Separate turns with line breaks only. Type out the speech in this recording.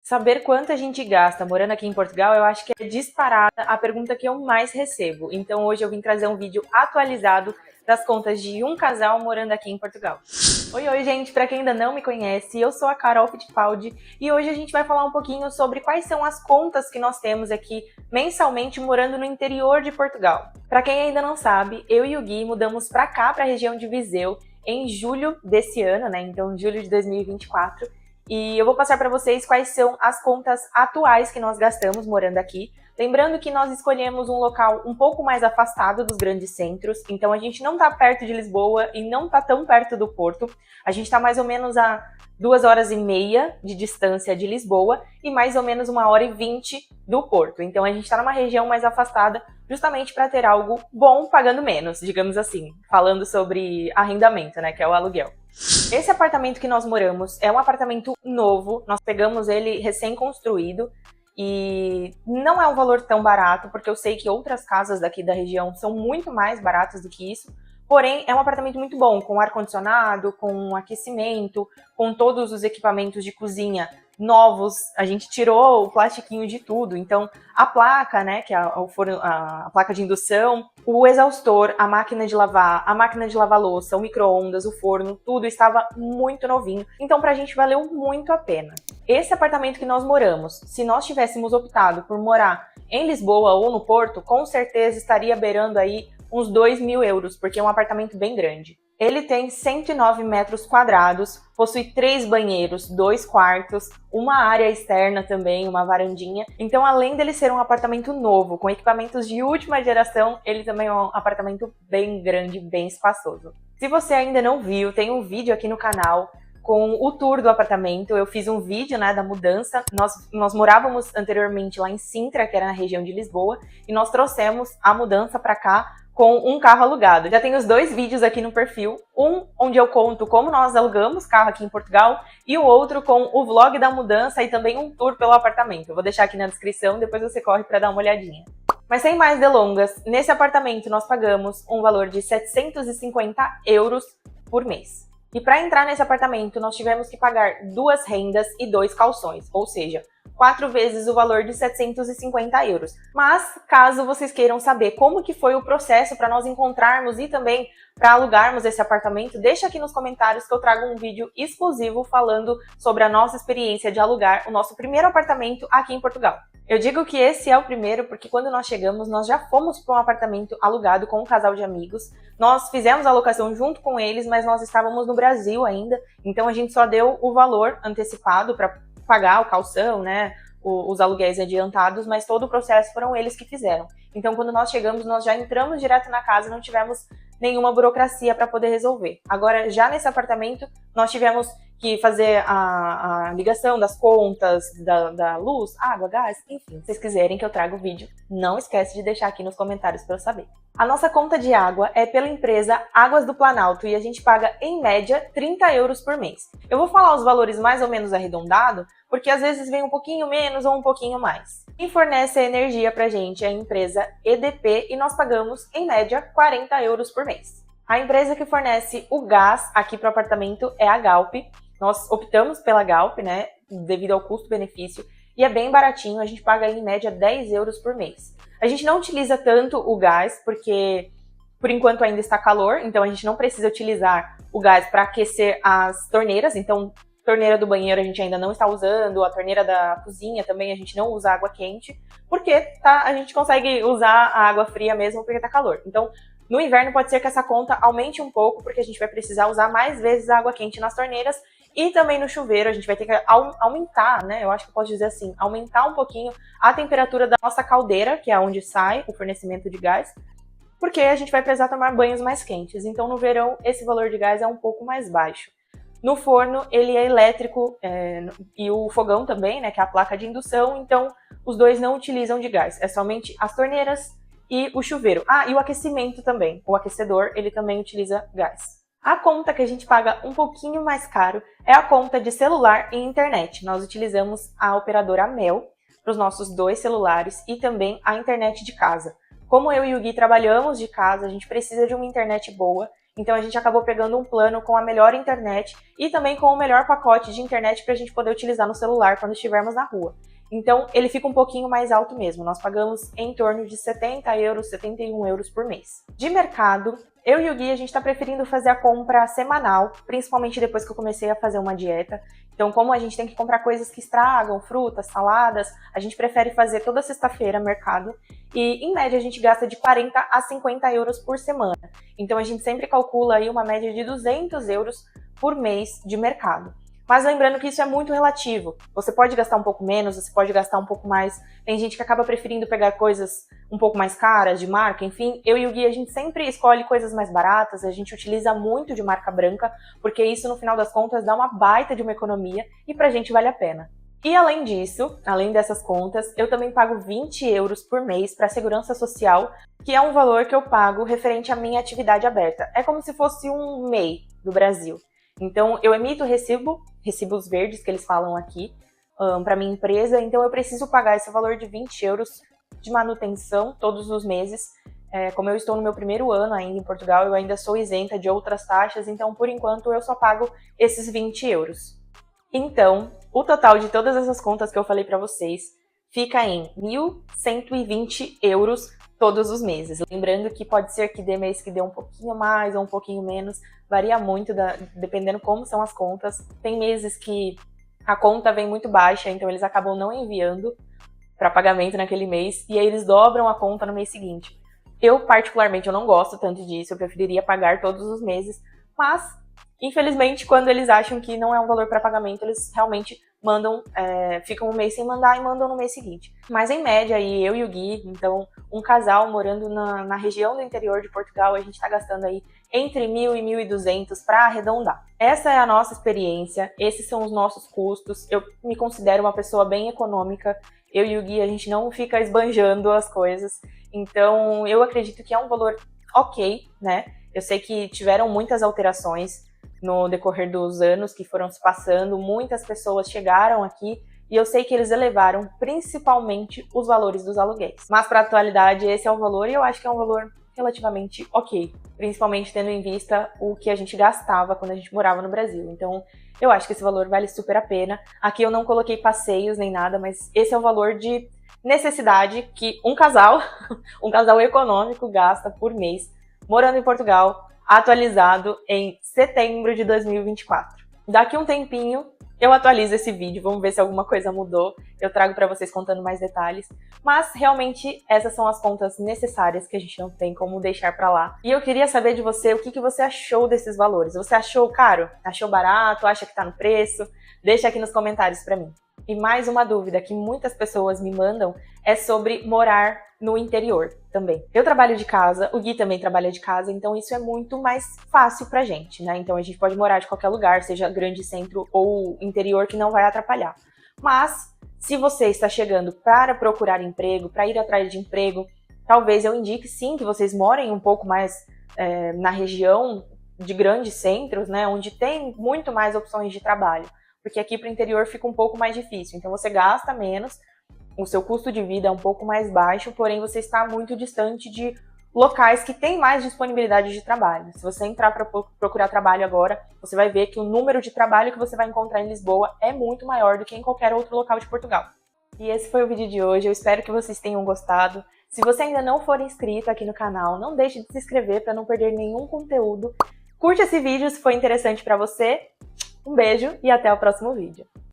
Saber quanto a gente gasta morando aqui em Portugal, eu acho que é disparada a pergunta que eu mais recebo. Então hoje eu vim trazer um vídeo atualizado das contas de um casal morando aqui em Portugal. Oi, gente! Para quem ainda não me conhece, eu sou a Carol Fittipaldi e hoje a gente vai falar um pouquinho sobre quais são as contas que nós temos aqui mensalmente morando no interior de Portugal. Para quem ainda não sabe, eu e o Gui mudamos para cá, para a região de Viseu, em julho desse ano, né? Então, julho de 2024. E eu vou passar para vocês quais são as contas atuais que nós gastamos morando aqui. Lembrando que nós escolhemos um local um pouco mais afastado dos grandes centros, então a gente não está perto de Lisboa e não está tão perto do Porto. A gente está mais ou menos a 2h30 de distância de Lisboa e mais ou menos 1h20 do Porto. Então a gente está numa região mais afastada justamente para ter algo bom pagando menos, digamos assim, falando sobre arrendamento, né, que é o aluguel. Esse apartamento que nós moramos é um apartamento novo, nós pegamos ele recém-construído e não é um valor tão barato, porque eu sei que outras casas daqui da região são muito mais baratas do que isso, porém é um apartamento muito bom, com ar-condicionado, com aquecimento, com todos os equipamentos de cozinha novos, a gente tirou o plastiquinho de tudo, então a placa, né, que é a placa de indução, o exaustor, a máquina de lavar louça, o micro-ondas, o forno, tudo estava muito novinho, então pra gente valeu muito a pena. Esse apartamento que nós moramos, se nós tivéssemos optado por morar em Lisboa ou no Porto, com certeza estaria beirando aí uns 2.000 euros, porque é um apartamento bem grande. Ele tem 109 metros quadrados, possui 3 banheiros, 2 quartos, uma área externa também, uma varandinha. Então, além dele ser um apartamento novo, com equipamentos de última geração, ele também é um apartamento bem grande, bem espaçoso. Se você ainda não viu, tem um vídeo aqui no canal com o tour do apartamento. Eu fiz um vídeo, né, da mudança. Nós morávamos anteriormente lá em Sintra, que era na região de Lisboa, e nós trouxemos a mudança para cá com um carro alugado. Já tem os 2 vídeos aqui no perfil, um onde eu conto como nós alugamos carro aqui em Portugal e o outro com o vlog da mudança e também um tour pelo apartamento. Eu vou deixar aqui na descrição, depois você corre para dar uma olhadinha. Mas sem mais delongas, nesse apartamento nós pagamos um valor de 750 euros por mês. E para entrar nesse apartamento, nós tivemos que pagar 2 rendas e 2 calções, ou seja, 4 vezes o valor de 750 euros. Mas, caso vocês queiram saber como que foi o processo para nós encontrarmos e também para alugarmos esse apartamento, deixa aqui nos comentários que eu trago um vídeo exclusivo falando sobre a nossa experiência de alugar o nosso primeiro apartamento aqui em Portugal. Eu digo que esse é o primeiro porque quando nós chegamos, nós já fomos para um apartamento alugado com um casal de amigos. Nós fizemos a locação junto com eles, mas nós estávamos no Brasil ainda, então a gente só deu o valor antecipado para pagar o calção, né, os aluguéis adiantados, mas todo o processo foram eles que fizeram. Então, quando nós chegamos, nós já entramos direto na casa, não tivemos nenhuma burocracia para poder resolver. Agora, já nesse apartamento, nós tivemos que fazer a ligação das contas, da luz, água, gás, enfim. Se vocês quiserem que eu traga o vídeo, não esquece de deixar aqui nos comentários para eu saber. A nossa conta de água é pela empresa Águas do Planalto e a gente paga, em média, 30 euros por mês. Eu vou falar os valores mais ou menos arredondado, porque às vezes vem um pouquinho menos ou um pouquinho mais. Quem fornece a energia pra gente é a empresa EDP e nós pagamos, em média, 40 euros por mês. A empresa que fornece o gás aqui para o apartamento é a Galp. Nós optamos pela Galp, né, devido ao custo-benefício, e é bem baratinho, a gente paga em média 10 euros por mês. A gente não utiliza tanto o gás, porque por enquanto ainda está calor, então a gente não precisa utilizar o gás para aquecer as torneiras, então torneira do banheiro a gente ainda não está usando, a torneira da cozinha também a gente não usa água quente, porque a gente consegue usar a água fria mesmo porque está calor. Então, no inverno pode ser que essa conta aumente um pouco, porque a gente vai precisar usar mais vezes a água quente nas torneiras e também no chuveiro a gente vai ter que aumentar, né? Eu acho que eu posso dizer assim, aumentar um pouquinho a temperatura da nossa caldeira, que é onde sai o fornecimento de gás, porque a gente vai precisar tomar banhos mais quentes. Então, no verão, esse valor de gás é um pouco mais baixo. No forno, ele é elétrico e o fogão também, né, que é a placa de indução, então os dois não utilizam de gás, é somente as torneiras e o chuveiro. Ah, e o aquecimento também, o aquecedor, ele também utiliza gás. A conta que a gente paga um pouquinho mais caro é a conta de celular e internet. Nós utilizamos a operadora Mel para os nossos 2 celulares e também a internet de casa. Como eu e o Gui trabalhamos de casa, a gente precisa de uma internet boa, Então a gente acabou pegando um plano com a melhor internet e também com o melhor pacote de internet para a gente poder utilizar no celular quando estivermos na rua. Então ele fica um pouquinho mais alto mesmo, nós pagamos em torno de 70 euros, 71 euros por mês. De mercado, eu e o Gui, a gente está preferindo fazer a compra semanal, principalmente depois que eu comecei a fazer uma dieta. Então, como a gente tem que comprar coisas que estragam, frutas, saladas, a gente prefere fazer toda sexta-feira mercado. E, em média, a gente gasta de 40 a 50 euros por semana. Então, a gente sempre calcula aí uma média de 200 euros por mês de mercado. Mas lembrando que isso é muito relativo. Você pode gastar um pouco menos, você pode gastar um pouco mais. Tem gente que acaba preferindo pegar coisas um pouco mais caras, de marca, enfim. Eu e o Gui, a gente sempre escolhe coisas mais baratas, a gente utiliza muito de marca branca, porque isso, no final das contas, dá uma baita de uma economia e pra gente vale a pena. E além disso, além dessas contas, eu também pago 20 euros por mês para a Segurança Social, que é um valor que eu pago referente à minha atividade aberta. É como se fosse um MEI do Brasil. Então, eu emito recibos verdes, que eles falam aqui, para minha empresa, então eu preciso pagar esse valor de 20 euros de manutenção todos os meses. Como eu estou no meu primeiro ano ainda em Portugal, eu ainda sou isenta de outras taxas, então, por enquanto, eu só pago esses 20 euros. Então, o total de todas essas contas que eu falei para vocês fica em 1.120 euros todos os meses. Lembrando que pode ser que dê mês que dê um pouquinho mais ou um pouquinho menos, varia muito dependendo como são as contas. Tem meses que a conta vem muito baixa, então eles acabam não enviando para pagamento naquele mês e aí eles dobram a conta no mês seguinte. Eu, particularmente, eu não gosto tanto disso, eu preferiria pagar todos os meses, mas, infelizmente, quando eles acham que não é um valor para pagamento, eles realmente mandam, ficam um mês sem mandar e mandam no mês seguinte. Mas em média, aí, eu e o Gui, então, um casal morando na região do interior de Portugal, a gente está gastando aí entre 1.000 e 1.200 para arredondar. Essa é a nossa experiência, esses são os nossos custos. Eu me considero uma pessoa bem econômica, eu e o Gui, a gente não fica esbanjando as coisas, então eu acredito que é um valor ok, né? Eu sei que tiveram muitas alterações no decorrer dos anos que foram se passando, muitas pessoas chegaram aqui e eu sei que eles elevaram principalmente os valores dos aluguéis. Mas para a atualidade esse é o valor e eu acho que é um valor relativamente ok, principalmente tendo em vista o que a gente gastava quando a gente morava no Brasil. Então eu acho que esse valor vale super a pena. Aqui eu não coloquei passeios nem nada, mas esse é o valor de necessidade que um casal econômico gasta por mês morando em Portugal, atualizado em setembro de 2024. Daqui um tempinho eu atualizo esse vídeo, vamos ver se alguma coisa mudou, eu trago para vocês contando mais detalhes, mas realmente essas são as contas necessárias que a gente não tem como deixar para lá. E eu queria saber de você o que você achou desses valores. Você achou caro? Achou barato? Acha que tá no preço? Deixa aqui nos comentários para mim. E mais uma dúvida que muitas pessoas me mandam é sobre morar no interior também. Eu trabalho de casa, o Gui também trabalha de casa, então isso é muito mais fácil pra gente, né? Então a gente pode morar de qualquer lugar, seja grande centro ou interior, que não vai atrapalhar. Mas, se você está chegando para procurar emprego, para ir atrás de emprego, talvez eu indique sim que vocês morem um pouco mais na região de grandes centros, né? Onde tem muito mais opções de trabalho. Porque aqui para o interior fica um pouco mais difícil. Então você gasta menos, o seu custo de vida é um pouco mais baixo, porém você está muito distante de locais que têm mais disponibilidade de trabalho. Se você entrar para procurar trabalho agora, você vai ver que o número de trabalho que você vai encontrar em Lisboa é muito maior do que em qualquer outro local de Portugal. E esse foi o vídeo de hoje, eu espero que vocês tenham gostado. Se você ainda não for inscrito aqui no canal, não deixe de se inscrever para não perder nenhum conteúdo. Curte esse vídeo se foi interessante para você. Um beijo e até o próximo vídeo.